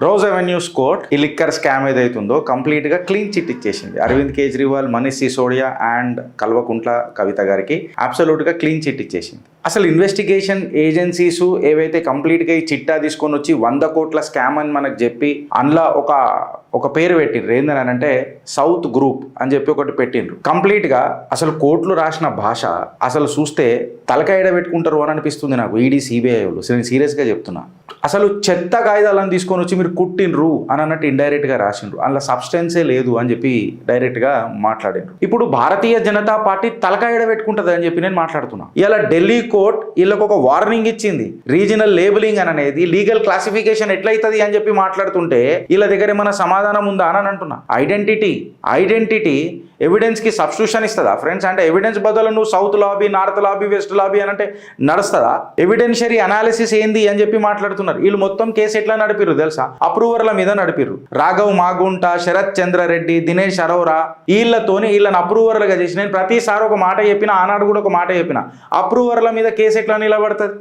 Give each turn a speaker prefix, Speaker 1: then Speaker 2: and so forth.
Speaker 1: Rose avenues court ఈ liquor scam ఏదైతుందో complete గా క్లీన్ చిట్ ఇచ్చేసింది. అరవింద్ కేజ్రీవాల్, మనీష్ సిసోడియా అండ్ కల్వకుంట్ల కవిత గారికి అబ్సల్యూట్ గా క్లీన్ చిట్ ఇచ్చేసింది. అసలు ఇన్వెస్టిగేషన్ ఏజెన్సీస్ ఏవైతే కంప్లీట్ గా ఈ చిట్టా తీసుకొని వచ్చి 100 కోట్ల స్కామ్ అని మనకు చెప్పి అందులో ఒక పేరు పెట్టిండ్రు. ఏందనంటే సౌత్ గ్రూప్ అని చెప్పి ఒకటి పెట్టిండ్రు. కంప్లీట్ గా అసలు కోర్టులు రాసిన భాష అసలు చూస్తే తలకాయడ పెట్టుకుంటారు అని అనిపిస్తుంది నాకు. ఈడీ, సిబిఐ వాళ్ళు, నేను సీరియస్ గా చెప్తున్నా. అసలు చెత్త కాగితాలను తీసుకొని వచ్చి మీరు కుట్టిండ్రు అని అన్నట్టు ఇండైరెక్ట్ గా రాసిండ్రు. అందులో సబ్స్టెన్సే లేదు అని చెప్పి డైరెక్ట్ గా మాట్లాడిండ్రు. ఇప్పుడు భారతీయ జనతా పార్టీ తలకాయడ పెట్టుకుంటది అని చెప్పి నేను మాట్లాడుతున్నా. ఇలా ఢిల్లీ కోర్ట్ వీళ్ళకి ఒక వార్నింగ్ ఇచ్చింది. రీజనల్ లేబులింగ్ అని అనేది లీగల్ క్లాసిఫికేషన్ ఎట్లయితుంది అని చెప్పి మాట్లాడుతుంటే వీళ్ళ దగ్గర ఏమైనా సమాధానం ఉందా అని అంటున్నా. ఐడెంటిటీ ఎవిడెన్స్ కి సబ్స్టిట్యూషన్ ఇస్తుందా ఫ్రెండ్స్? అంటే ఎవిడెన్స్ బదులు నువ్వు south lobby, north lobby, west lobby అని అంటే నడుస్తుందా? ఎవిడెన్షియరీ అనాలిసిస్ ఏంది అని చెప్పి మాట్లాడుతున్నారు. వీళ్ళు మొత్తం కేసు ఎట్లా నడిపిర్రు తెలుసా? అప్రూవర్ల మీద నడిపిర్రు. రాఘవ్ మాగుంట, శరత్ చంద్రారెడ్డి, దినేష్ అరోరా వీళ్ళని అప్రూవర్లుగా చేసి నేను ప్రతిసారి ఒక మాట చెప్పిన, ఆనాడు కూడా ఒక మాట చెప్పిన, అప్రూవర్ల మీద కేసు ఎట్లా నిలబడుతుంది?